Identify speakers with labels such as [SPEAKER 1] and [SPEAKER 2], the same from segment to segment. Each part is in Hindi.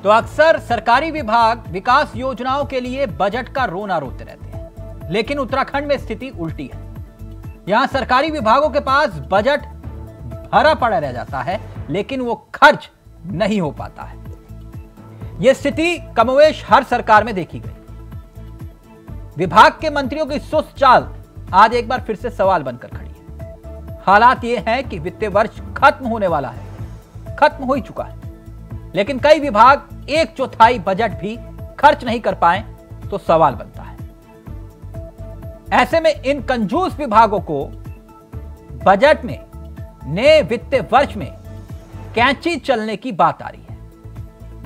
[SPEAKER 1] तो अक्सर सरकारी विभाग विकास योजनाओं के लिए बजट का रोना रोते रहते हैं, लेकिन उत्तराखंड में स्थिति उल्टी है। यहां सरकारी विभागों के पास बजट भरा पड़ा रह जाता है, लेकिन वो खर्च नहीं हो पाता है। यह स्थिति कमोवेश हर सरकार में देखी गई। विभाग के मंत्रियों की सुस्त चाल आज एक बार फिर से सवाल बनकर खड़ी है। हालात यह है कि वित्तीय वर्ष खत्म होने वाला है, खत्म हो ही चुका है, लेकिन कई विभाग 1/4 बजट भी खर्च नहीं कर पाए तो सवाल बनता है। ऐसे में इन कंजूस विभागों को बजट में नए वित्तीय वर्ष में कैंची चलने की बात आ रही है,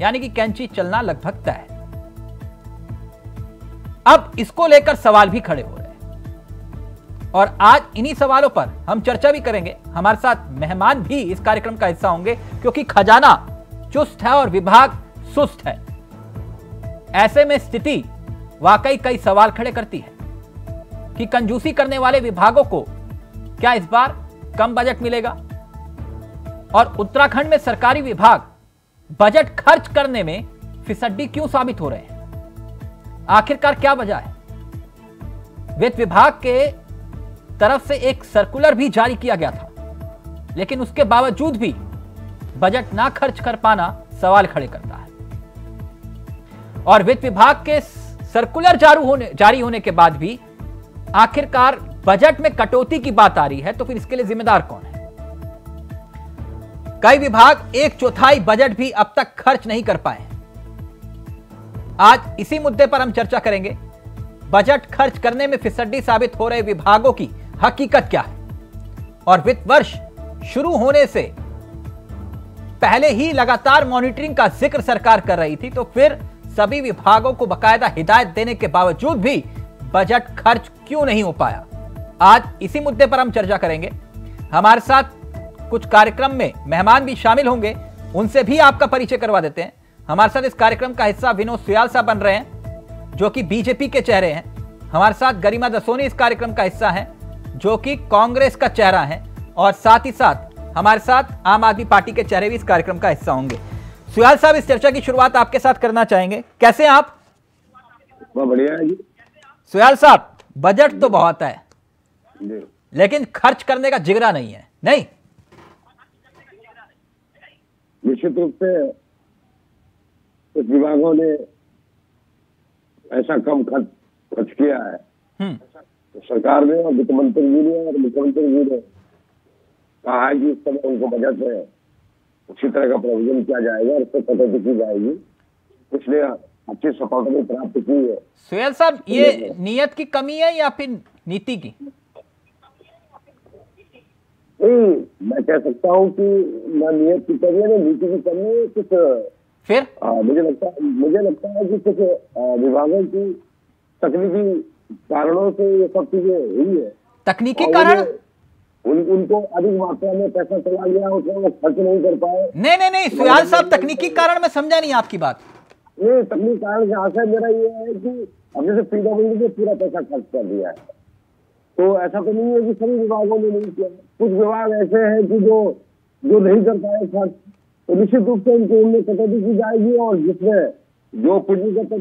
[SPEAKER 1] यानी कि कैंची चलना लगभग तय है। अब इसको लेकर सवाल भी खड़े हो रहे हैं और आज इन्हीं सवालों पर हम चर्चा भी करेंगे। हमारे साथ मेहमान भी इस कार्यक्रम का हिस्सा होंगे, क्योंकि खजाना चुस्त है और विभाग सुस्त है। ऐसे में स्थिति वाकई कई सवाल खड़े करती है कि कंजूसी करने वाले विभागों को क्या इस बार कम बजट मिलेगा, और उत्तराखंड में सरकारी विभाग बजट खर्च करने में फिसड्डी क्यों साबित हो रहे हैं। आखिरकार क्या वजह है। वित्त विभाग के तरफ से एक सर्कुलर भी जारी किया गया था, लेकिन उसके बावजूद भी बजट ना खर्च कर पाना सवाल खड़े करता है। और वित्त विभाग के सर्कुलर जारी होने के बाद भी आखिरकार बजट में कटौती की बात आ रही है, तो फिर इसके लिए जिम्मेदार कौन है। कई विभाग 1/4 बजट भी अब तक खर्च नहीं कर पाए। आज इसी मुद्दे पर हम चर्चा करेंगे। बजट खर्च करने में फिसड्डी साबित हो रहे विभागों की हकीकत क्या है, और वित्त वर्ष शुरू होने से पहले ही लगातार मॉनिटरिंग का जिक्र सरकार कर रही थी, तो फिर सभी विभागों को बकायदा हिदायत देने के बावजूद भी बजट खर्च क्यों नहीं हो पाया। आज इसी मुद्दे पर हम चर्चा करेंगे। हमारे साथ कुछ कार्यक्रम में मेहमान भी शामिल होंगे, उनसे भी आपका परिचय करवा देते हैं। हमारे साथ इस कार्यक्रम का हिस्सा विनोद सुयाल साहब बन रहे हैं, जो कि बीजेपी के चेहरे हैं। हमारे साथ गरिमा दसोनी इस कार्यक्रम का हिस्सा है, जो कि कांग्रेस का चेहरा है, और साथ ही साथ हमारे साथ आम आदमी पार्टी के चेहरे भी इस कार्यक्रम का हिस्सा होंगे। सुयाल साहब, इस चर्चा की शुरुआत आपके साथ करना चाहेंगे। कैसे हैं आप?
[SPEAKER 2] बढ़िया है जी।
[SPEAKER 1] सुयाल साहब, बजट तो बहुत है, लेकिन खर्च करने का जिगरा नहीं है। नहीं,
[SPEAKER 2] निश्चित रूप से कुछ विभागों ने ऐसा कम खर्च किया है। तो सरकार ने और वित्त मंत्री जी ने और मुख्यमंत्री जी ने कहा है कि इस समय उनको बजट में उसी तरह का प्रोविजन किया जाएगा और उससे कटौती की जाएगी। इसलिए अच्छी सफलता भी प्राप्त की है।
[SPEAKER 1] सुयाल साहब, ये नियत की कमी है या फिर नीति की?
[SPEAKER 2] नहीं, मैं कह सकता हूँ कि न नियत की कमी है न नीति की कमी है। कुछ
[SPEAKER 1] फिर
[SPEAKER 2] मुझे लगता है कि कुछ विभागों की तकनीकी कारणों से ये सब चीजें हुई है।
[SPEAKER 1] तकनीकी कारण
[SPEAKER 2] उनको अधिक मात्रा में पैसा चला गया, उसमें वो खर्च नहीं कर पाए।
[SPEAKER 1] नहीं सुयाल साहब, तकनीकी कारण मैं समझा नहीं आपकी बात।
[SPEAKER 2] नहीं, तकनीकी कारण से आशय मेरा ये है कि अब जैसे पीडब्ल्यूडी ने पूरा पैसा खर्च कर दिया है, तो ऐसा तो नहीं है कि सभी विभागों ने नहीं किया। कुछ विभाग ऐसे हैं कि जो नहीं कर पाए खर्च, तो निश्चित रूप से उनमें कटौती की जाएगी और जिसमें जो पूंजीगत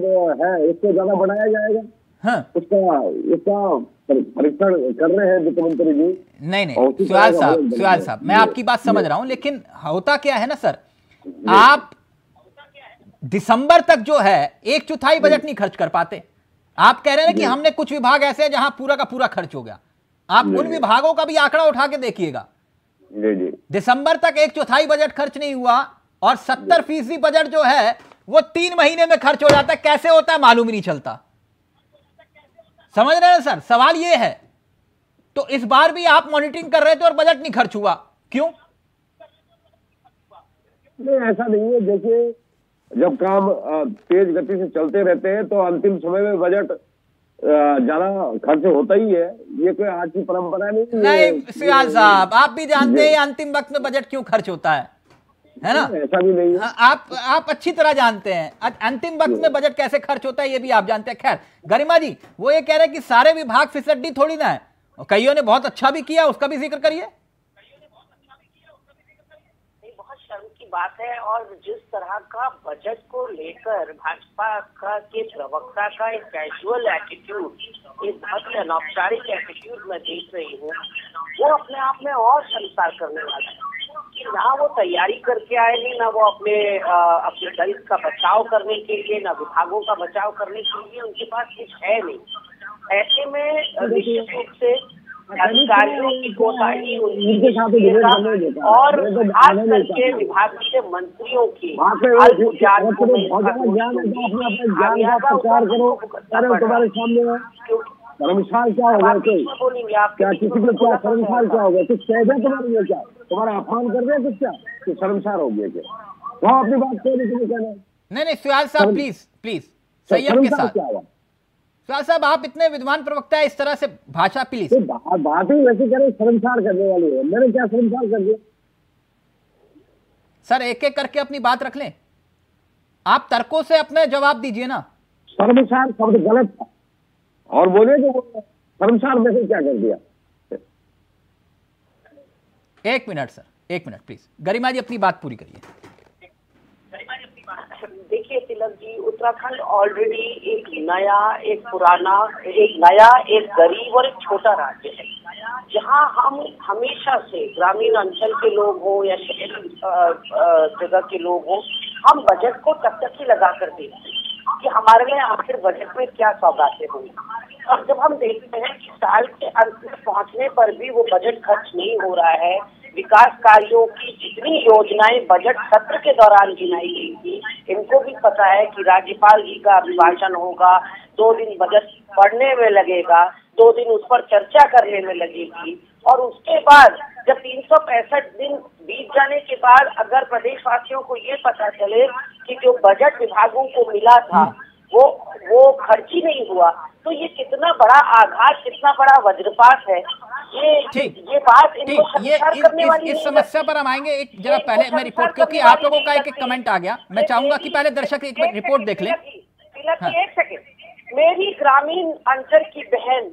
[SPEAKER 2] है उसको ज्यादा बढ़ाया जाएगा।
[SPEAKER 1] हाँ।
[SPEAKER 2] उसका परीक्षण कर रहे हैं वित्त मंत्री जी।
[SPEAKER 1] नहीं सुयाल साहब, मैं आपकी बात समझ रहा हूं, लेकिन होता क्या है ना सर, आप दिसंबर तक जो है 1/4 बजट नहीं खर्च कर पाते। आप कह रहे हैं कि हमने कुछ विभाग ऐसे हैं जहां पूरा का पूरा खर्च हो गया। आप उन विभागों का भी आंकड़ा उठा के देखिएगा। दिसंबर तक 1/4 बजट खर्च नहीं हुआ और 70% बजट जो है वो 3 महीने में खर्च हो जाता है। कैसे होता है मालूम ही नहीं चलता। समझ रहे हैं सर, सवाल ये है। तो इस बार भी आप मॉनिटरिंग कर रहे थे और बजट नहीं खर्च हुआ, क्यों?
[SPEAKER 2] नहीं, ऐसा नहीं है। देखिए, जब काम तेज गति से चलते रहते हैं तो अंतिम समय में बजट ज्यादा खर्च होता ही है। ये कोई आज की परंपरा नहीं।
[SPEAKER 1] सुयाल साहब, आप भी जानते हैं अंतिम वक्त में बजट क्यों खर्च होता है ना?
[SPEAKER 2] ऐसा भी नहीं है।
[SPEAKER 1] आप अच्छी तरह जानते हैं अंतिम वक्त में बजट कैसे खर्च होता है, ये भी आप जानते हैं। खैर, गरिमा जी, वो ये कह रहे हैं कि सारे विभाग फिसड्डी थोड़ी ना है, और कईयों ने बहुत अच्छा भी किया, उसका भी जिक्र करिए।
[SPEAKER 3] शर्म की बात है। और जिस तरह का बजट को लेकर भाजपा के प्रवक्ता का एक कैजुअल एटीट्यूड, एक बहुत ही अनौपचारिक एटीट्यूड मैं देख रही हूँ, वो अपने आप में और शर्मसार करने वाला है कि ना वो तैयारी करके आएंगे, ना वो अपने दलित का बचाव करने के लिए, ना विभागों का बचाव करने के लिए उनके पास कुछ है नहीं। ऐसे में निश्चित रूप से अधिकारियों की कोताही और खास करके विभाग के मंत्रियों की
[SPEAKER 2] शर्मसार क्या होगा? क्या किसी को क्या शर्मसार क्या होगा? कुछ कह दे तुम्हारे लिए, क्या तुम्हारा अपमान कर दे कुछ, क्या तो शर्मसार हो गया क्या? वहाँ अपनी बात कह रही कहना
[SPEAKER 1] नहीं सुयाल साहब प्लीज संयम के साथ। सुयाल साहब आप इतने विद्वान प्रवक्ता है, इस तरह से भाषा प्लीज।
[SPEAKER 2] बात ही वैसे कह रहे शर्मसार करने वाली है, मैंने क्या शर्मसार कर दिया?
[SPEAKER 1] सर एक एक करके अपनी बात रख लें, आप तर्कों से अपने जवाब दीजिए ना।
[SPEAKER 2] शर्मसार शब्द गलत था और बोले कि वो शर्मसार में से क्या कर दिया।
[SPEAKER 1] एक मिनट सर, एक मिनट प्लीज, गरिमा जी अपनी बात पूरी करिए।
[SPEAKER 3] देखिए तिलक जी, उत्तराखंड ऑलरेडी एक नया, एक पुराना, एक गरीब और एक छोटा राज्य है, जहां हम हमेशा से ग्रामीण अंचल के लोग हो या शहरी जगह के लोग हो, हम बजट को तब तक ही लगा कर देखते हैं कि हमारे लिए आखिर बजट में क्या सौगातें होंगी। और जब हम देखते हैं कि साल के अंत में पहुंचने पर भी वो बजट खर्च नहीं हो रहा है, विकास कार्यों की जितनी योजनाएं बजट सत्र के दौरान गिनाई गई थी, इनको भी पता है कि राज्यपाल जी का अभिभाषण होगा, 2 दिन बजट पढ़ने में लगेगा, 2 दिन उस पर चर्चा करने में लगेगी, और उसके बाद जब 365 दिन बीत जाने के बाद अगर प्रदेशवासियों को ये पता चले कि जो बजट विभागों को मिला था वो खर्च ही नहीं हुआ, तो ये कितना बड़ा आघात, कितना बड़ा वज्रपात है। ये बात इनको करने वाली
[SPEAKER 1] इस समस्या पर हम आएंगे। एक जरा पहले मैं रिपोर्ट, क्योंकि आप लोगों का एक कमेंट आ गया, मैं चाहूंगा कि पहले दर्शक एक रिपोर्ट देख लें।
[SPEAKER 3] एक सेकंड, मेरी ग्रामीण अंचल की बहन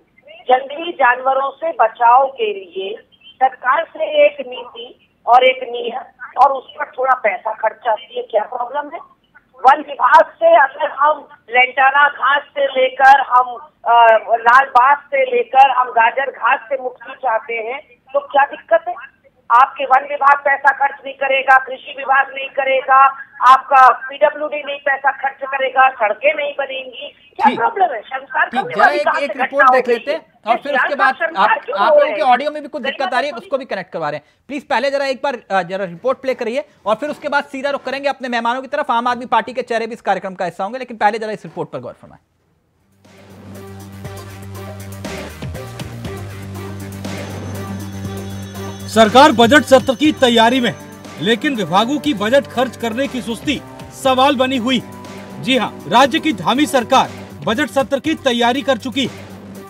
[SPEAKER 3] जंगली जानवरों से बचाव के लिए सरकार से एक नीति और एक नियत और उस पर थोड़ा पैसा खर्च चाहती है, क्या प्रॉब्लम है? वन विभाग से अगर हम लेंटाना घास से लेकर, हम लाल बास से लेकर हम गाजर घास से मुक्ति चाहते हैं, तो क्या दिक्कत है? आपके वन विभाग पैसा खर्च नहीं करेगा, कृषि विभाग नहीं करेगा, आपका पीडब्ल्यूडी नहीं पैसा खर्च करेगा, सड़कें नहीं बनेंगी, क्या प्रॉब्लम है?
[SPEAKER 1] एक रिपोर्ट देख लेते हैं और फिर उसके बाद आप लोगों के ऑडियो में भी कुछ दिक्कत आ रही है, उसको भी कनेक्ट करवा रहे हैं। प्लीज पहले जरा एक बार जरा रिपोर्ट प्ले करिए और फिर उसके बाद सीधा रुख करेंगे अपने मेहमानों की तरफ। आम आदमी पार्टी के चेहरे भी इस कार्यक्रम का हिस्सा होंगे, लेकिन पहले जरा इस रिपोर्ट पर गौर फरमाएं।
[SPEAKER 4] सरकार बजट सत्र की तैयारी में, लेकिन विभागों की बजट खर्च करने की सुस्ती सवाल बनी हुई। जी हां, राज्य की धामी सरकार बजट सत्र की तैयारी कर चुकी है,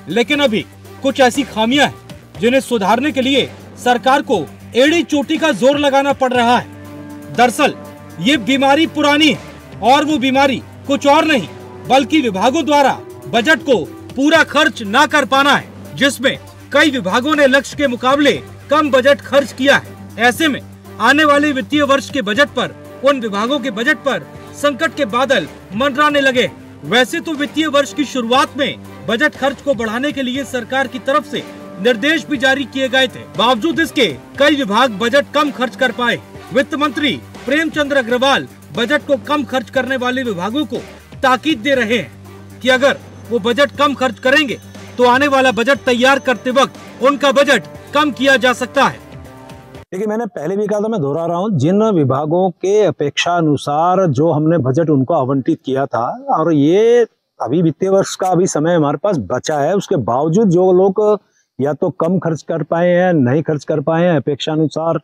[SPEAKER 4] लेकिन अभी कुछ ऐसी खामियां हैं जिन्हें सुधारने के लिए सरकार को एड़ी चोटी का जोर लगाना पड़ रहा है। दरअसल ये बीमारी पुरानी है और वो बीमारी कुछ और नहीं बल्कि विभागों द्वारा बजट को पूरा खर्च न कर पाना है, जिसमें कई विभागों ने लक्ष्य के मुकाबले कम बजट खर्च किया है। ऐसे में आने वाले वित्तीय वर्ष के बजट पर उन विभागों के बजट पर संकट के बादल मंडराने लगे। वैसे तो वित्तीय वर्ष की शुरुआत में बजट खर्च को बढ़ाने के लिए सरकार की तरफ से निर्देश भी जारी किए गए थे, बावजूद इसके कई विभाग बजट कम खर्च कर पाए। वित्त मंत्री प्रेमचंद्र अग्रवाल बजट को कम खर्च करने वाले विभागों को ताकीद दे रहे हैं कि अगर वो बजट कम खर्च करेंगे तो आने वाला बजट तैयार करते वक्त उनका बजट कम किया जा सकता है।
[SPEAKER 5] देखिए, मैंने पहले भी कहा था, मैं दोहरा रहा हूँ, जिन विभागों के अपेक्षा अनुसार जो हमने बजट उनको आवंटित किया था, और ये अभी वित्तीय वर्ष का अभी समय हमारे पास बचा है, उसके बावजूद जो लोग या तो कम खर्च कर पाए हैं, नहीं खर्च कर पाए हैं, अपेक्षा अनुसार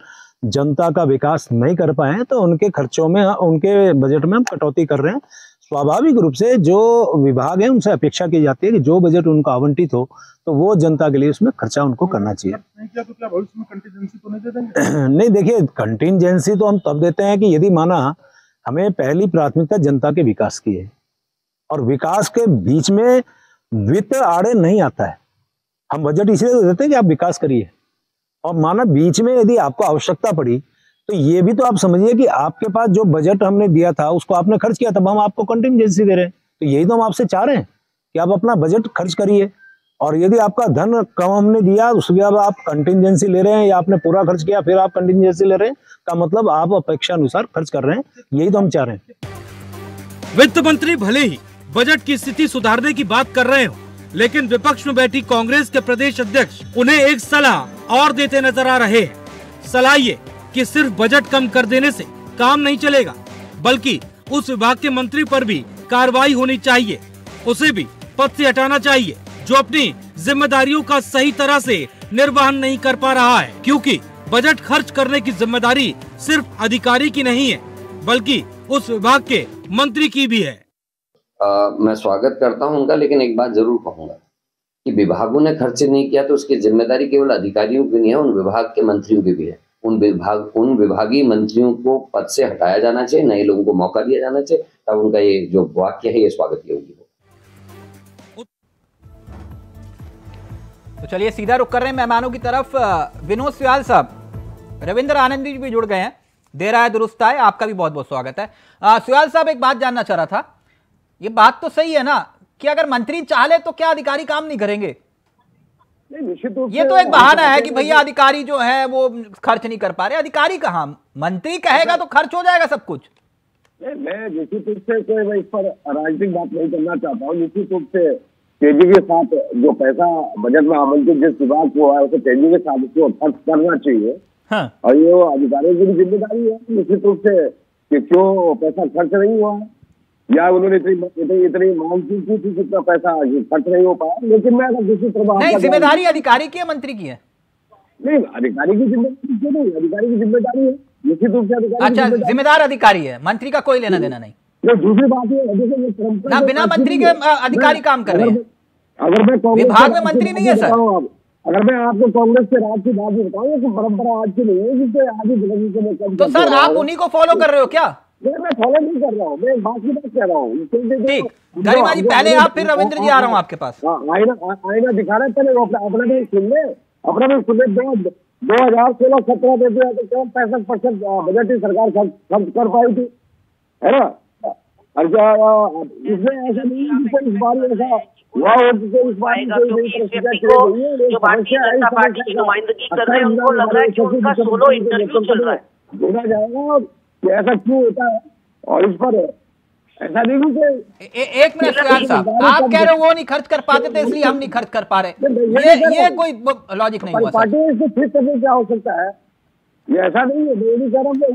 [SPEAKER 5] जनता का विकास नहीं कर पाए हैं, तो उनके खर्चों में, उनके बजट में हम कटौती कर रहे हैं। स्वाभाविक रूप से जो विभाग है उनसे अपेक्षा की जाती है कि जो बजट उनको आवंटित हो तो वो जनता के लिए उसमें खर्चा उनको करना चाहिए।
[SPEAKER 4] नहीं किया तो क्या भविष्य में कंटीजेंसी तो नहीं दे देंगे?
[SPEAKER 5] नहीं, देखिए, कंटीजेंसी तो हम तब देते हैं कि यदि माना हमें पहली प्राथमिकता जनता के विकास की है और विकास के बीच में वित्त आड़े नहीं आता है। हम बजट इसलिए तो देते हैं कि आप विकास करिए, और माना बीच में यदि आपको आवश्यकता पड़ी तो ये भी तो आप समझिए कि आपके पास जो बजट हमने दिया था उसको आपने खर्च किया, तब हम आपको कंटिजेंसी दे रहे हैं। तो यही तो हम आपसे चाह रहे हैं कि आप अपना बजट खर्च करिए, और यदि आपका धन कम हमने दिया उसके बाद आप कंटिजेंसी ले रहे हैं, या आपने पूरा खर्च किया फिर आप कंटिजेंसी ले रहे हैं, का मतलब आप अपेक्षा अनुसार खर्च कर रहे हैं। यही तो हम चाह रहे हैं।
[SPEAKER 4] वित्त मंत्री भले ही बजट की स्थिति सुधारने की बात कर रहे हो, लेकिन विपक्ष में बैठी कांग्रेस के प्रदेश अध्यक्ष उन्हें एक सलाह और देते नजर आ रहे हैं। सलाह ये कि सिर्फ बजट कम कर देने से काम नहीं चलेगा, बल्कि उस विभाग के मंत्री पर भी कार्रवाई होनी चाहिए, उसे भी पद से हटाना चाहिए जो अपनी जिम्मेदारियों का सही तरह से निर्वहन नहीं कर पा रहा है, क्योंकि बजट खर्च करने की जिम्मेदारी सिर्फ अधिकारी की नहीं है बल्कि उस विभाग के मंत्री की भी है।
[SPEAKER 6] मैं स्वागत करता हूं उनका, लेकिन एक बात जरूर कहूंगा कि विभागों ने खर्च नहीं किया तो उसकी जिम्मेदारी केवल अधिकारियों की नहीं है, उन विभाग के मंत्रियों की भी है। उन विभागीय मंत्रियों को पद से हटाया जाना चाहिए, नए लोगों को मौका दिया जाना चाहिए, तब उनका ये जो वाक्य है ये स्वागत योग्य हो।
[SPEAKER 1] तो चलिए सीधा रुक कर रहे हैं मेहमानों की तरफ। विनोद सुयाल साहब, रविंद्र आनंद जी भी जुड़ गए हैं, देर आए दुरुस्त आए, आपका भी बहुत बहुत स्वागत है। सुयाल साहब, एक बात जानना चाह रहा था, ये बात तो सही है ना कि अगर मंत्री चाह ले तो क्या अधिकारी काम नहीं करेंगे? ये तो एक बहाना है कि भैया अधिकारी जो है वो खर्च नहीं कर पा रहे। अधिकारी कहाँ, मंत्री कहेगा तो खर्च हो जाएगा सब कुछ।
[SPEAKER 2] मैं निश्चित रूप से कोई इस पर राजनीतिक बात नहीं करना चाहता हूँ। निश्चित रूप से तेजी के साथ जो पैसा बजट में आवंटित जिस विभाग को है उसे तेजी के साथ उसको खर्च करना चाहिए। हाँ। और ये अधिकारियों की भी जिम्मेदारी है निश्चित रूप से कि क्यों पैसा खर्च नहीं हुआ है, या उन्होंने इतनी मांग की थी कितना पैसा खर्च नहीं हो पाया। लेकिन मैं अगर दूसरी तरफ
[SPEAKER 1] नहीं, जिम्मेदारी अधिकारी की है मंत्री की है?
[SPEAKER 2] नहीं, अधिकारी की जिम्मेदारी क्यों नहीं, अधिकारी की जिम्मेदारी है निश्चित रूप से।
[SPEAKER 1] अच्छा, जिम्मेदार अधिकारी है, मंत्री का कोई लेना देना नहीं।
[SPEAKER 2] दूसरी बात है
[SPEAKER 1] ना, बिना मंत्री के अधिकारी काम कर रहे हैं।
[SPEAKER 2] अगर मैं
[SPEAKER 1] विभाग में मंत्री नहीं है सर।
[SPEAKER 2] अगर मैं आपको कांग्रेस के राज की बात बताऊं तो परंपरा आज की नहीं है जिससे आगे
[SPEAKER 1] तो सर आप उन्हीं को फॉलो कर रहे हो क्या?
[SPEAKER 2] मैं फॉलो नहीं कर रहा हूँ, मैं बात की बात कर रहा हूँ।
[SPEAKER 1] ठीक, गरिमा जी पहले आप, फिर रविंद्र जी आ रहा हूँ आपके पास।
[SPEAKER 2] आईना दिखा रहे थे, अपना भी सुन ले, अपना भी सुन ले। 2016-17 में तो 65% बजट ही सरकार खर्च कर पाई थी, है ना? अच्छा, इसमें ऐसा नहीं है इस बार ऐसा हुआ हो कि इस बार
[SPEAKER 3] जो भारतीय जनता पार्टी की नुमाइंदगी कर रहे हैं उनको लग रहा है कि उनका सोलो इंटरव्यू चल रहा है।
[SPEAKER 2] देखा जाएगा कि ऐसा क्यों होता है, और इस पर ऐसा नहीं कि
[SPEAKER 1] एक मिनट सुयाल साहब, आप कह रहे हो वो नहीं खर्च कर पाते थे इसलिए हम नहीं खर्च कर पा रहे, ये कोई लॉजिक नहीं हुआ सर।
[SPEAKER 2] पार्टी इसको ठीक करने क्या हो सकता है, ये ऐसा नहीं है।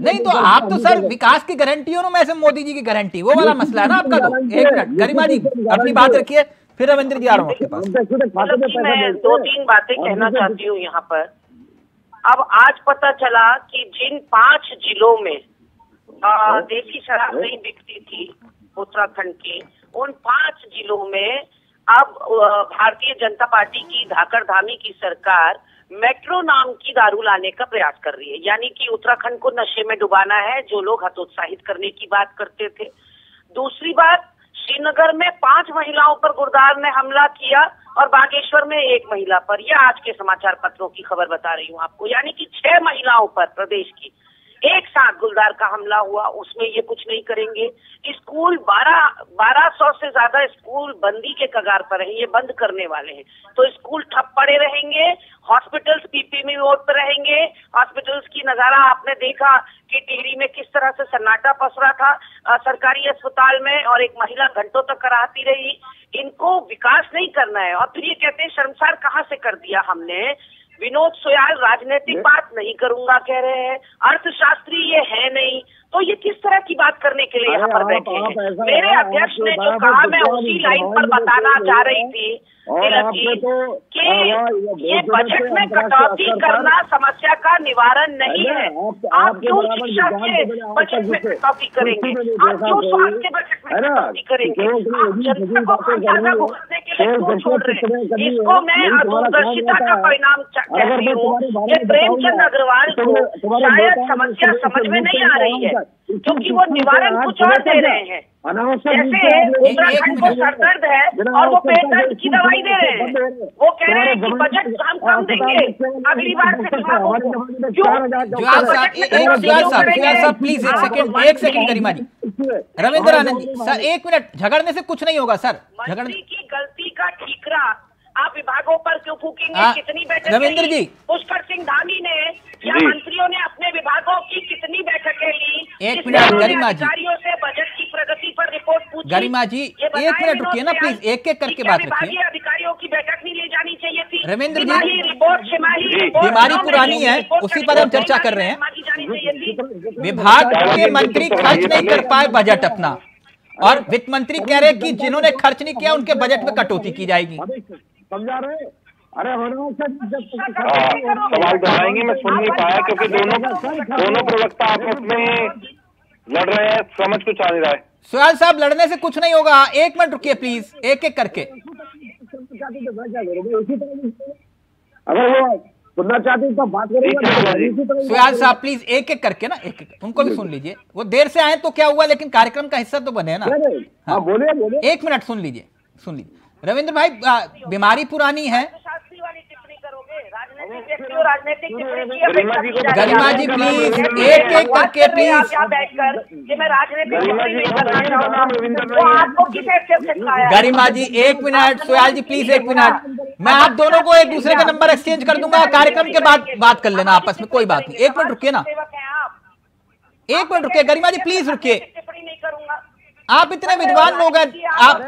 [SPEAKER 1] नहीं तो आप तो सर विकास की गारंटी हो ना, मैं से मोदी जी की गारंटी, वो वाला मसला है ना आपका। तो एक मिनट गरिमा जी अपनी बात रखिए, फिर रविंद्र जी आ रहा हूँ आपके पास।
[SPEAKER 3] मैं 2-3 बातें कहना चाहती हूँ यहाँ पर। अब आज पता चला कि जिन 5 जिलों में देसी शराब नहीं बिकती थी उत्तराखंड के, उन 5 जिलों में अब भारतीय जनता पार्टी की धाकड़ धामी की सरकार मेट्रो नाम की दारू लाने का प्रयास कर रही है। यानी कि उत्तराखंड को नशे में डुबाना है, जो लोग हतोत्साहित करने की बात करते थे। दूसरी बात, श्रीनगर में 5 महिलाओं पर गुरदार ने हमला किया और बागेश्वर में 1 महिला पर। यह आज के समाचार पत्रों की खबर बता रही हूँ आपको। यानी कि 6 महिलाओं पर प्रदेश की एक साथ गुलदार का हमला हुआ, उसमें ये कुछ नहीं करेंगे। स्कूल 1200 से ज्यादा स्कूल बंदी के कगार पर है, ये बंद करने वाले हैं। तो स्कूल ठप पड़े रहेंगे, हॉस्पिटल्स पीपीपी मोड पर रहेंगे। हॉस्पिटल्स की नजारा आपने देखा कि टिहरी में किस तरह से सन्नाटा पसरा था सरकारी अस्पताल में, और एक महिला घंटों तक कराती रही। इनको विकास नहीं करना है, और फिर ये कहते हैं शर्मसार कहाँ से कर दिया हमने। विनोद सुयाल राजनीतिक बात नहीं करूंगा कह रहे हैं, अर्थशास्त्री ये है नहीं, तो ये किस तरह की बात करने के लिए यहाँ पर बैठे हैं? मेरे अध्यक्ष ने जो कहा मैं उसी लाइन पर बताना चाह रही थी तिलक जी कि ये बजट में कटौती करना समस्या का निवारण नहीं है। आप क्यों शिक्षा के बजट में कटौती करेंगे? आप क्यों स्वास्थ्य के बजट में कटौती करेंगे? आप जनता को खर्चा भुगतने के लिए क्यों छोड़ रहे हैं? इसको मैं अदूरदर्शिता का परिणाम कहती हूँ। ये प्रेमचंद अग्रवाल को शायद समस्या समझ में नहीं आ रही है। क्योंकि वो निवारण कुछ और दे रहे हैं। जैसे उत्तराखंड को सरदर्द है और वो पेट दर्द की दवाई दे रहे हैं। वो कह रहे हैं कि बजट हम कम देंगे अगली बार से
[SPEAKER 1] प्लीज एक सेकंड गरिमा जी, रविंद्र आनंद जी, सर 1 मिनट, झगड़ने से कुछ नहीं होगा सर।
[SPEAKER 3] मंत्री की गलती का ठीकरा आप विभागों पर क्यों फूकेंगे? कितनी बैठक
[SPEAKER 1] रविंद्र जी,
[SPEAKER 3] पुष्कर सिंह धामी ने या मंत्रियों ने अपने विभागों की कितनी बैठकें ली?
[SPEAKER 1] 1 मिनट गरिमा जी,
[SPEAKER 3] अधिकारियों से बजट की प्रगति पर रिपोर्ट पूछी।
[SPEAKER 1] गरिमा जी 1 मिनट रुकिए ना प्लीज, एक एक करके बात रखिए।
[SPEAKER 3] अधिकारियों की बैठक नहीं ले जानी चाहिए थी।
[SPEAKER 1] रविंद्र जी,
[SPEAKER 3] रिपोर्ट
[SPEAKER 1] बीमारी पुरानी है, उसी पर हम चर्चा कर रहे हैं। विभाग के मंत्री खर्च नहीं कर पाए बजट अपना, और वित्त मंत्री कह रहे हैं कि जिन्होंने खर्च नहीं किया उनके बजट में कटौती की जाएगी।
[SPEAKER 2] समझा रहे? अरे
[SPEAKER 7] सवाल दोहराएंगे, मैं सुन नहीं पाया क्योंकि दोनों प्रवक्ता आपस में लड़ रहे हैं, समझ कुछ आ नहीं रहा है।
[SPEAKER 1] सुयाल साहब, लड़ने से कुछ नहीं होगा, 1 मिनट रुकिए प्लीज, एक एक करके।
[SPEAKER 2] अगर वो सुनना चाहते तो बात करेंगे।
[SPEAKER 1] सुयाल साहब प्लीज एक एक करके ना, एक एक उनको भी सुन लीजिए। वो देर से आए तो क्या हुआ, लेकिन कार्यक्रम का हिस्सा तो बने ना। हाँ
[SPEAKER 2] बोले
[SPEAKER 1] 1 मिनट सुन लीजिए, सुन लीजिए। रविंद्र भाई, बीमारी पुरानी है। गरिमा जी प्लीज एक एक करके please. Garima ji 1 minute, Suyal ji please 1 minute. मैं आप दोनों को एक दूसरे का नंबर एक्सचेंज कर दूंगा, कार्यक्रम के बाद बात कर लेना आपस में, कोई बात नहीं। 1 मिनट रुकिए ना, 1 मिनट रुकिए। गरिमा जी प्लीज रुकिए, आप इतने विद्वान लोग हैं, आप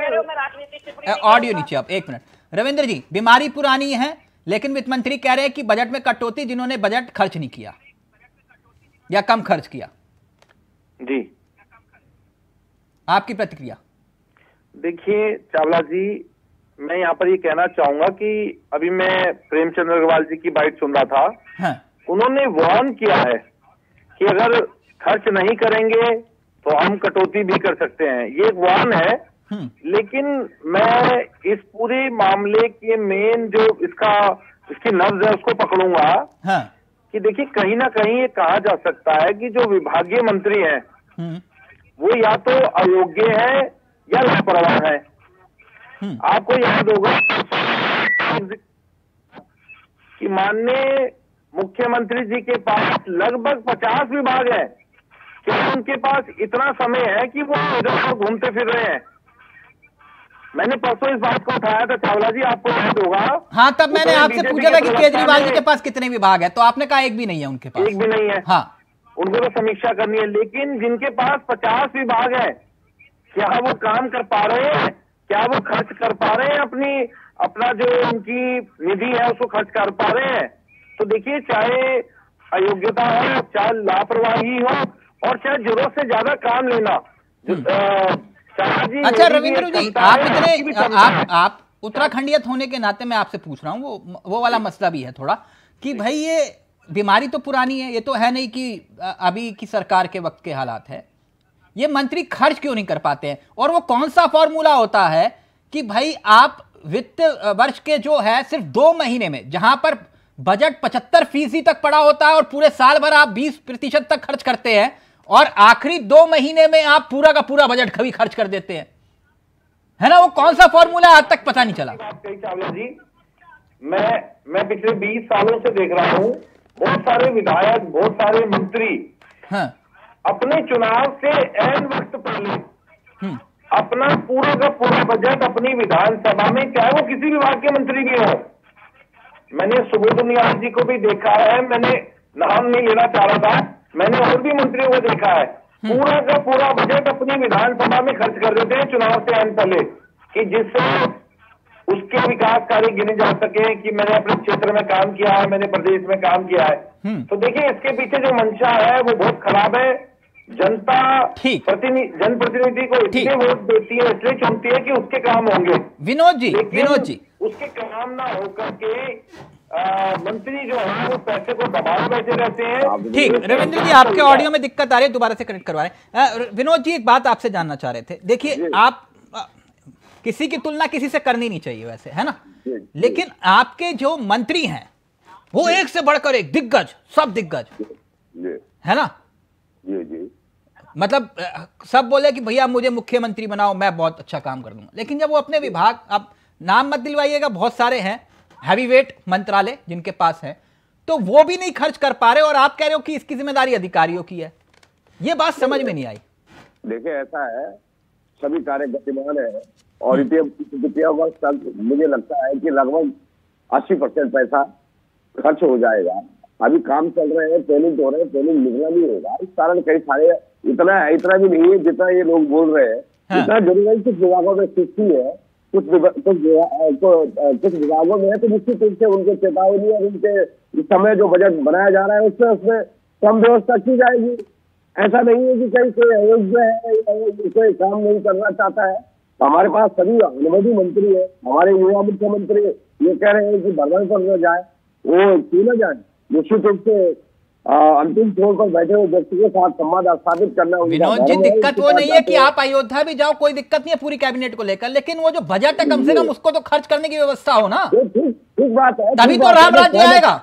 [SPEAKER 1] ऑडियो नीचे आप 1 मिनट। रविंद्र जी, बीमारी पुरानी है, लेकिन वित्त मंत्री कह रहे हैं कि बजट में कटौती जिन्होंने बजट खर्च नहीं किया या कम खर्च किया।
[SPEAKER 7] जी,
[SPEAKER 1] आपकी प्रतिक्रिया?
[SPEAKER 7] देखिए चावला जी, मैं यहाँ पर ये कहना चाहूंगा कि अभी मैं प्रेमचंद्र अग्रवाल जी की बाइट सुन रहा था।
[SPEAKER 1] हाँ।
[SPEAKER 7] उन्होंने वार्न किया है कि अगर खर्च नहीं करेंगे तो हम कटौती भी कर सकते हैं, ये एक वार्न है। लेकिन मैं इस पूरे मामले के मेन जो इसकी नब्ज है उसको पकड़ूंगा।
[SPEAKER 1] हाँ।
[SPEAKER 7] कि देखिए, कहीं ना कहीं ये कहा जा सकता है कि जो विभागीय मंत्री हैं वो या तो अयोग्य है या लापरवाह है। आपको याद होगा कि माननीय मुख्यमंत्री जी के पास लगभग 50 विभाग हैं, कि उनके पास इतना समय है कि वो इधर घूमते फिर रहे हैं। मैंने परसों इस बात को उठाया था चावला जी, आपको याद होगा।
[SPEAKER 1] हाँ, तब मैंने आपसे पूछा था कि केजरीवाल जी के पास कितने विभाग है, तो आपने कहा एक भी नहीं है उनके पास।
[SPEAKER 7] एक भी नहीं है।
[SPEAKER 1] हाँ,
[SPEAKER 7] उनको तो समीक्षा करनी है, लेकिन जिनके पास 50 विभाग है, क्या वो काम कर पा रहे हैं? क्या वो खर्च कर पा रहे हैं? अपना जो उनकी निधि है उसको खर्च कर पा रहे हैं? तो देखिए, चाहे अयोग्यता हो, चाहे लापरवाही हो, और चाहे जरूरत से ज्यादा काम लेना।
[SPEAKER 1] अच्छा रविंद्र जी, आप इतने आप उत्तराखंडियत होने के नाते मैं आपसे पूछ रहा हूँ, वो वाला मसला भी है थोड़ा, कि भाई ये बीमारी तो पुरानी है, ये तो है नहीं कि अभी की सरकार के वक्त के हालात है। ये मंत्री खर्च क्यों नहीं कर पाते हैं? और वो कौन सा फॉर्मूला होता है कि भाई आप वित्त वर्ष के जो है सिर्फ 2 महीने में, जहां पर बजट 75% तक पड़ा होता है और पूरे साल भर आप 20% तक खर्च करते हैं, और आखिरी 2 महीने में आप पूरा का पूरा बजट कभी खर्च कर देते हैं, है ना? वो कौन सा फॉर्मूला आज तक पता नहीं चला।
[SPEAKER 7] चावला जी, मैं पिछले 20 सालों से देख रहा हूँ, बहुत सारे विधायक, बहुत सारे मंत्री
[SPEAKER 1] हाँ।
[SPEAKER 7] अपने चुनाव से ऐन वक्त पहले अपना पूरा का पूरा बजट अपनी विधानसभा में, चाहे वो किसी विभाग के मंत्री भी हो, मैंने सुबोध उनियाल जी को भी देखा है, मैंने नाम नहीं लेना चाह रहा था, मैंने और भी मंत्रियों को देखा है, पूरा का पूरा बजट अपनी विधानसभा में खर्च कर देते हैं चुनाव से आने पहले, कि जिससे उसके विकास कार्य गिने जा सके कि मैंने अपने क्षेत्र में काम किया है, मैंने प्रदेश में काम किया है। तो देखिए, इसके पीछे जो मंशा है वो बहुत खराब है। जनता जनप्रतिनिधि को इसलिए वोट देती है, इसलिए चुनती है कि उसके काम होंगे।
[SPEAKER 1] विनोद जी
[SPEAKER 7] उसके काम ना होकर के मंत्री जो है वो पैसे को दबाए बैठे रहते हैं।
[SPEAKER 1] ठीक, रविंद्र जी आपके ऑडियो में दिक्कत आ रही है, दोबारा से कनेक्ट करवा रहे हैं। विनोद जी, एक बात आपसे जानना चाह रहे थे। देखिए, आप किसी की तुलना किसी से करनी नहीं चाहिए वैसे, है ना? लेकिन आपके जो मंत्री हैं वो एक से बढ़कर एक दिग्गज, सब दिग्गज, है ना? मतलब सब बोले कि भैया मुझे मुख्यमंत्री बनाओ, मैं बहुत अच्छा काम कर दूंगा, लेकिन जब वो अपने विभाग, अब नाम मत दिलवाइएगा, बहुत सारे हैं हैवीवेट मंत्रालय जिनके पास है, तो वो भी नहीं खर्च कर पा रहे और आप कह रहे हो कि इसकी जिम्मेदारी अधिकारियों की है। ये बात समझ में नहीं आई।
[SPEAKER 2] देखिए ऐसा है, सभी कार्य गतिमान है और वित्तीय वर्ष तक मुझे लगता है कि लगभग 80% पैसा खर्च हो जाएगा। अभी काम चल रहे हैं, ट्रेनिंग हो रहे हैं, ट्रेनिंग निकला भी होगा। इस कारण कई सारे इतना भी नहीं है जितना ये लोग बोल रहे हैं।
[SPEAKER 1] हाँ।
[SPEAKER 2] इतना जरूरी है, कुछ विभागों में स्थिति है, कुछ विभागों में है तो निश्चित रूप से उनके चेतावनी और उनके समय जो बजट बनाया जा रहा है उसमें कम व्यवस्था की जाएगी। ऐसा नहीं है कि कहीं कोई अयोग्य है, कोई काम नहीं करना चाहता है। हमारे पास सभी अनुमति मंत्री है, हमारे युवा मुख्यमंत्री ये कह रहे हैं कि भ्रमण पर न जाए, वो क्यों न जाए। निश्चित रूप से अंतिम छोर पर बैठे हुए व्यक्ति के साथ संवाद स्थापित करना।
[SPEAKER 1] विनोद जी, दिक्कत वो नहीं है कि आप अयोध्या भी जाओ, कोई दिक्कत नहीं है पूरी कैबिनेट को लेकर, लेकिन वो जो बजट है कम से कम उसको तो खर्च करने की व्यवस्था हो ना।
[SPEAKER 2] ठीक बात है,
[SPEAKER 1] तभी तो राम राज्य आएगा।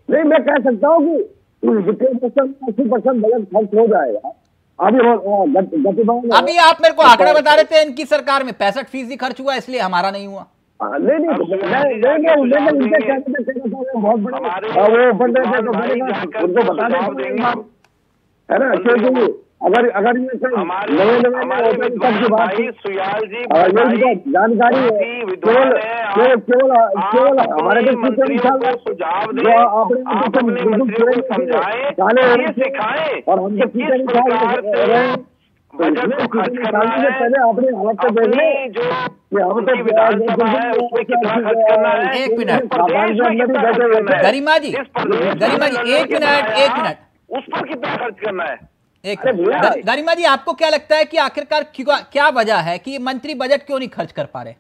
[SPEAKER 2] नहीं, मैं कह सकता हूँ कि 80% बजट खर्च हो जाएगा।
[SPEAKER 1] अभी आप मेरे को आंकड़ा बता रहे थे इनकी सरकार में 65% खर्च हुआ, इसलिए हमारा नहीं हुआ।
[SPEAKER 2] नहीं बहुत बड़ा वो बन रहे थे तो उनको बता देंगे है ना, क्योंकि अगर ये नए की बात जानकारी है, केवल हमारे और हम पहले अपनी हालत को देख लें कि हम तो
[SPEAKER 1] एक मिनट गरिमा जी, एक मिनट
[SPEAKER 7] उस पर कितना खर्च करना है।
[SPEAKER 1] गरिमा जी, आपको क्या लगता है कि आखिरकार क्या वजह है कि मंत्री बजट क्यों नहीं खर्च कर पा रहे?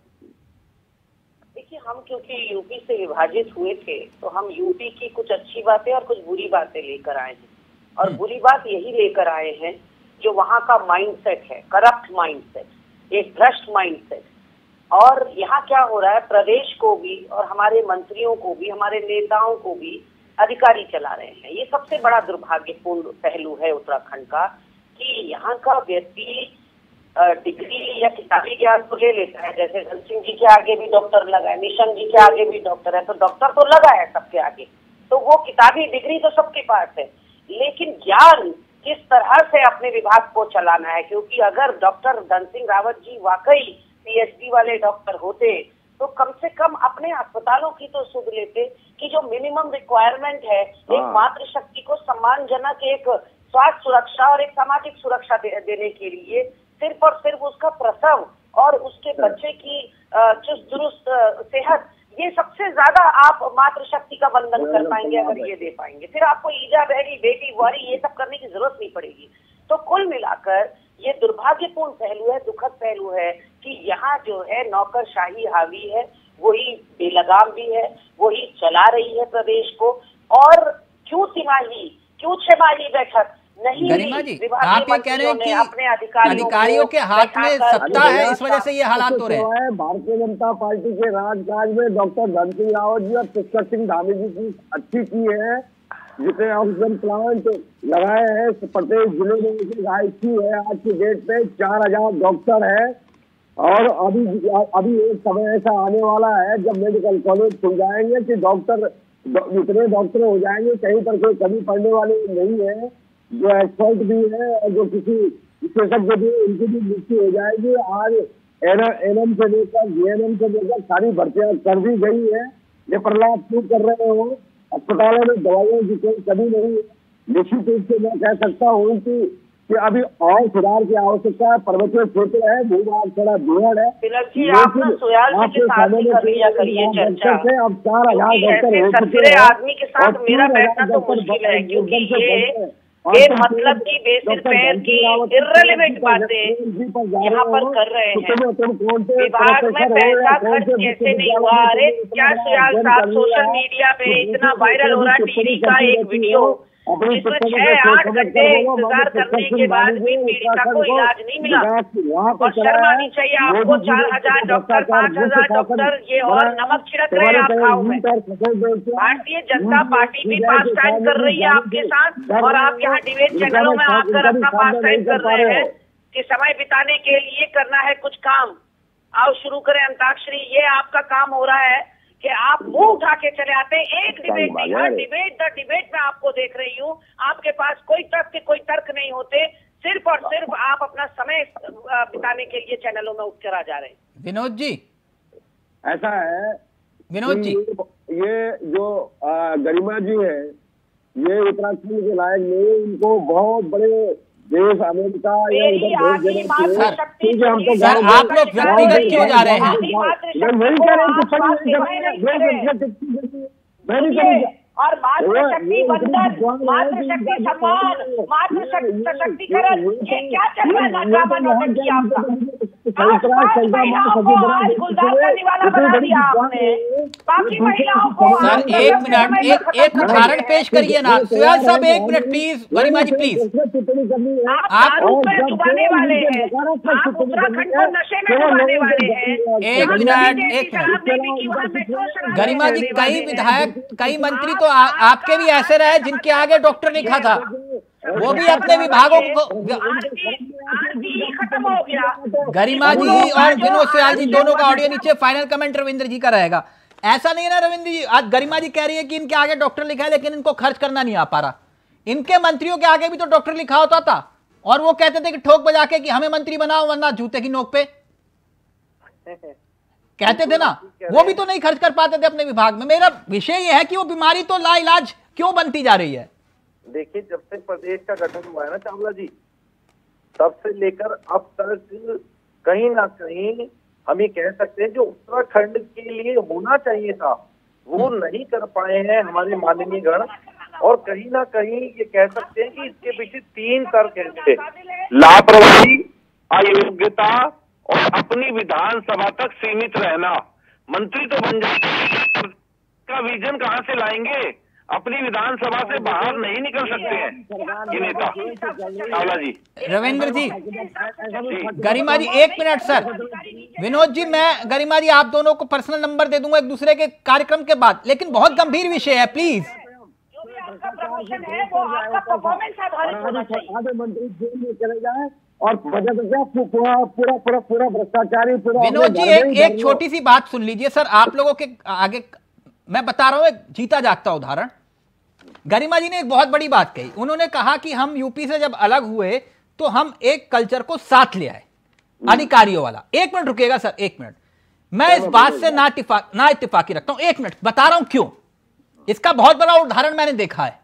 [SPEAKER 3] देखिए, हम क्योंकि यूपी से विभाजित हुए थे तो हम यूपी की कुछ अच्छी बातें और कुछ बुरी बातें लेकर आए हैं, और बुरी बात यही लेकर आए हैं जो वहाँ का माइंडसेट है, करप्ट माइंडसेट, एक भ्रष्ट माइंडसेट। और यहाँ क्या हो रहा है, प्रदेश को भी और हमारे मंत्रियों को भी, हमारे नेताओं को भी अधिकारी चला रहे हैं। ये सबसे बड़ा दुर्भाग्यपूर्ण पहलू है उत्तराखंड का कि यहाँ का व्यक्ति डिग्री या किताबी ज्ञान तो ले लेता है, जैसे धन सिंह जी के आगे भी डॉक्टर लगा है, निशंक जी के आगे भी डॉक्टर है, तो डॉक्टर तो लगा है सबके आगे, तो वो किताबी डिग्री तो सबके पास है, लेकिन ज्ञान किस तरह से अपने विभाग को चलाना है। क्योंकि अगर डॉक्टर धन सिंह रावत जी वाकई पीएचडी वाले डॉक्टर होते तो कम से कम अपने अस्पतालों की तो सुध लेते कि जो मिनिमम रिक्वायरमेंट है एक मातृशक्ति को सम्मानजनक एक स्वास्थ्य सुरक्षा और एक सामाजिक सुरक्षा देने के लिए सिर्फ और सिर्फ उसका प्रसव और उसके बच्चे की चुस्त दुरुस्त सेहत, ये सबसे ज्यादा आप मातृशक्ति का बंधन कर पाएंगे अगर ये दे पाएंगे। फिर आपको ईजा, बहरी, बेटी, वारी ये सब करने की जरूरत नहीं पड़ेगी। तो कुल मिलाकर ये दुर्भाग्यपूर्ण पहलू है, दुखद पहलू है कि यहाँ जो है नौकरशाही हावी है, वही बेलगाम भी है, वही चला रही है प्रदेश को। और क्यों तिमाही, क्यों छमाही बैठक नहीं।
[SPEAKER 1] गरिमा जी, आप ये कह रहे हैं कि अपने अधिकारियों के हाथ में सत्ता है, इस वजह से ये हालात हो रहे हैं।
[SPEAKER 2] भारतीय जनता पार्टी के राजकाज में डॉक्टर धन सिंह रावत जी और पुष्कर सिंह धामी जी की अच्छी की है, जितने ऑक्सीजन प्लांट लगाए हैं प्रत्येक जिले में आईसी है। आज की डेट पे 4000 डॉक्टर है और अभी एक समय ऐसा आने वाला है जब मेडिकल कॉलेज खुल जाएंगे कि डॉक्टर इतने डॉक्टर हो जाएंगे, कहीं पर कोई कमी पड़ने वाली नहीं है। जो एक्सपर्ट भी है और जो किसी विशेषज्ञ भी है उनकी भी नियुक्ति हो जाएगी। आज एनएम से लेकर जीएनएम से लेकर सारी भर्तियां कर दी गई है। ये प्रलाप क्यों कर रहे हो, अस्पतालों में दवाइयों की कोई कमी नहीं है। निश्चित रूप से मैं कह सकता हूँ कि अभी और सुधार की आवश्यकता है। पर्वतीय क्षेत्र है, भूभाग थोड़ा दूर है। अब 4000 डॉक्टर हो चुके हैं।
[SPEAKER 3] आदमी के साथ मेरा बैठना तो मुश्किल है क्योंकि ये बेमतलब की, बेसिर की इर्रेलेवेंट बातें यहाँ पर कर रहे हैं। विभाग में पैसा खर्च कैसे नहीं हुआ? अरे क्या सुयाल साहब, सोशल मीडिया पे इतना वायरल हो रहा है टीवी का एक वीडियो जिसमें 6-8 घंटे इंतजार करने के बाद भी पीड़िता को इलाज नहीं मिला। और शर्म आनी चाहिए आपको, 4,000 डॉक्टर, 5,000 डॉक्टर, ये और नमक छिड़क रहे हैं आप खाओ में। भारतीय जनता पार्टी भी पास टाइम कर रही है आपके साथ, और आप यहाँ डिबेट चैनलों में आकर अपना पास टाइम कर रहे हैं कि समय बिताने के लिए करना है कुछ काम। आओ शुरू करें अंताक्षरी। ये आपका काम हो रहा है कि आप मुंह उठा के चले आते हैं। एक डिबेट नहीं, हर डिबेट में आपको देख रही हूँ, आपके पास कोई तर्क नहीं होते, सिर्फ और सिर्फ आप अपना समय बिताने के लिए चैनलों में उठकर आ जा रहे हैं।
[SPEAKER 1] विनोद जी,
[SPEAKER 2] ऐसा है
[SPEAKER 1] विनोद जी,
[SPEAKER 2] ये जो गरिमा जी है, ये उत्तराखंड के लायक नहीं, इनको बहुत बड़े देश अमेरिका या उधर भेज देना चाहिए। हम तो
[SPEAKER 1] सर आप लोग व्यक्तिगत क्यों जा रहे हैं?
[SPEAKER 2] मैं नहीं करूँगा।
[SPEAKER 3] और मातृशक्ति बंधन, मातृशक्ति सम्मान, सशक्तिकरण, ये क्या चल रहा है ड्रामा नौटंकी आपका? आज महिलाओं को आज गुलजार का निवाला बना दिया आपने, बाकी महिलाओं को।
[SPEAKER 1] सर एक मिनट, एक उदाहरण पेश करिए ना सुयाल साहब, 1 minute please. Garima ji please.
[SPEAKER 3] आप डुबाने वाले हैं, आप उत्तराखंड को नशे में डुबाने वाले हैं।
[SPEAKER 1] एक मिनट। गरिमा जी, कई विधायक, कई मंत्री तो आपके भी ऐसे रहे जिनके आगे डॉक्टर लिखा था, वो भी अपने विभागों को।
[SPEAKER 3] खत्म हो गया।
[SPEAKER 1] गरिमा जी और विनोद सुयाल जी दोनों का ऑडियो नीचे, फाइनल कमेंट रविंद्र जी का रहेगा। ऐसा नहीं है ना रविंद्र जी, आज गरिमा जी कह रही है कि इनके आगे डॉक्टर लिखा है लेकिन इनको खर्च करना नहीं आ पा रहा। इनके मंत्रियों के आगे भी तो डॉक्टर लिखा होता था और वो कहते थे कि ठोक बजा के कि हमें मंत्री बनाओ वरना जूते की नोक पे कहते थे ना, वो भी तो नहीं खर्च कर पाते थे अपने विभाग में। मेरा विषय यह है कि वो बीमारी तो लाइलाज क्यों बनती जा रही है?
[SPEAKER 7] देखिए, जब से प्रदेश का गठन हुआ है ना चावला जी, तब से लेकर अब तक कहीं ना कहीं हम ये कह सकते हैं जो उत्तराखंड के लिए होना चाहिए था वो नहीं कर पाए हैं हमारे माननीय गण। और कहीं ना कहीं ये कह सकते हैं कि इसके पीछे 3 तर्क हैं: लापरवाही, अयोग्यता और अपनी विधानसभा तक सीमित रहना। मंत्री तो बन जाएंगे, का विजन कहाँ से लाएंगे? अपनी विधानसभा से बाहर नहीं निकल सकते हैं ये नेता। चावला जी,
[SPEAKER 1] रविंद्र जी, गरिमा जी 1 मिनट सर। विनोद जी, मैं गरिमा जी आप दोनों को पर्सनल नंबर दे दूंगा एक दूसरे के कार्यक्रम के बाद, लेकिन बहुत गंभीर विषय है, प्लीज।
[SPEAKER 2] मंत्री जेल में चले जाए और पूरा भ्रष्टाचारी।
[SPEAKER 1] विनोद जी एक छोटी सी बात सुन लीजिए सर, आप लोगों के आगे मैं बता रहा हूं एक जीता जागता उदाहरण। गरिमा जी ने एक बहुत बड़ी बात कही, उन्होंने कहा कि हम यूपी से जब अलग हुए तो हम एक कल्चर को साथ ले आए, अधिकारियों वाला। 1 मिनट रुकेगा सर, 1 मिनट। मैं इस बात से ना इत्तेफाकी रखता हूं, 1 मिनट बता रहा हूं क्यों। इसका बहुत बड़ा उदाहरण मैंने देखा है,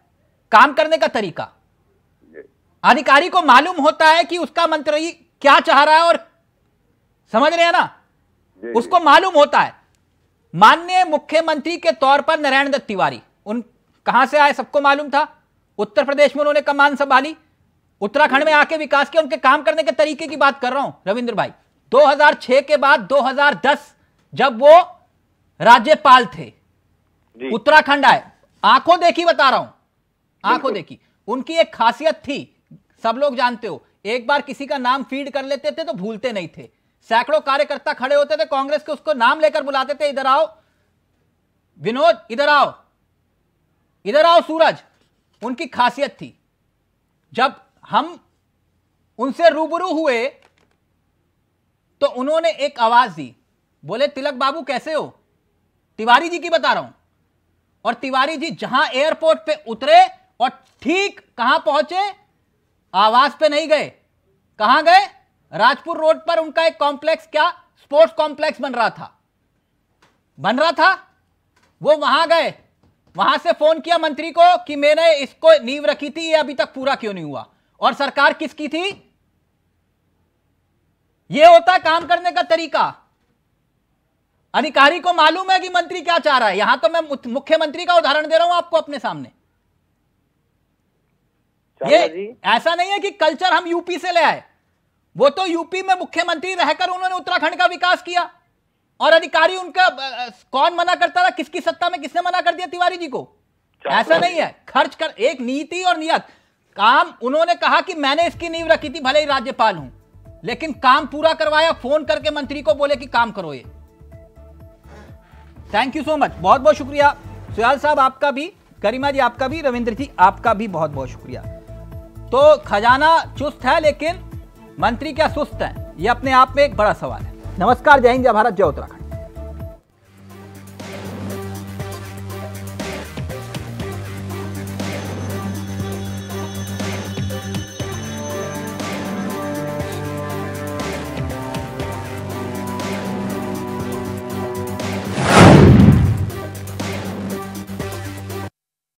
[SPEAKER 1] काम करने का तरीका। अधिकारी को मालूम होता है कि उसका मंत्री क्या चाह रहा है, और समझ रहे हैं ना, उसको मालूम होता है। माननीय मुख्यमंत्री के तौर पर नारायण दत्त तिवारी, उन कहां से आए सबको मालूम था। उत्तर प्रदेश में उन्होंने कमान संभाली, उत्तराखंड में आके विकास किया। उनके काम करने के तरीके की बात कर रहा हूं रविंद्र भाई। 2006 के बाद 2010 जब वो राज्यपाल थे, उत्तराखंड आए, आंखों देखी बता रहा हूं, आंखों देखी। उनकी एक खासियत थी, सब लोग जानते हो, एक बार किसी का नाम फीड कर लेते थे तो भूलते नहीं थे। सैकड़ों कार्यकर्ता खड़े होते थे कांग्रेस के, उसको नाम लेकर बुलाते थे, इधर आओ विनोद, इधर आओ, इधर आओ सूरज। उनकी खासियत थी। जब हम उनसे रूबरू हुए तो उन्होंने एक आवाज दी, बोले तिलक बाबू कैसे हो? तिवारी जी की बता रहा हूं। और तिवारी जी जहां एयरपोर्ट पे उतरे और ठीक कहां पहुंचे, आवास पे नहीं गए, कहां गए? राजपुर रोड पर उनका एक कॉम्प्लेक्स, क्या स्पोर्ट्स कॉम्प्लेक्स बन रहा था, वो वहां गए। वहां से फोन किया मंत्री को कि मैंने इसको नींव रखी थी, ये अभी तक पूरा क्यों नहीं हुआ? और सरकार किसकी थी? ये होता है काम करने का तरीका। अधिकारी को मालूम है कि मंत्री क्या चाह रहा है। यहां तो मैं मुख्यमंत्री का उदाहरण दे रहा हूं आपको अपने सामने। ये ऐसा नहीं है कि कल्चर हम यूपी से ले आए, वो तो यूपी में मुख्यमंत्री रहकर उन्होंने उत्तराखंड का विकास किया। और अधिकारी उनका कौन मना करता था, किसकी सत्ता में किसने मना कर दिया तिवारी जी को? ऐसा नहीं है, खर्च कर, एक नीति और नियत काम। उन्होंने कहा कि मैंने इसकी नींव रखी थी, भले ही राज्यपाल हूं, लेकिन काम पूरा करवाया, फोन करके मंत्री को बोले कि काम करो ये। थैंक यू सो मच, बहुत बहुत शुक्रिया सुयाल साहब आपका भी, गरिमा जी आपका भी, रविंद्र जी आपका भी बहुत बहुत शुक्रिया। तो खजाना चुस्त है लेकिन मंत्री क्या सुस्त है, ये अपने आप में एक बड़ा सवाल है। नमस्कार, जय हिंद, जय भारत, जय उत्तराखंड।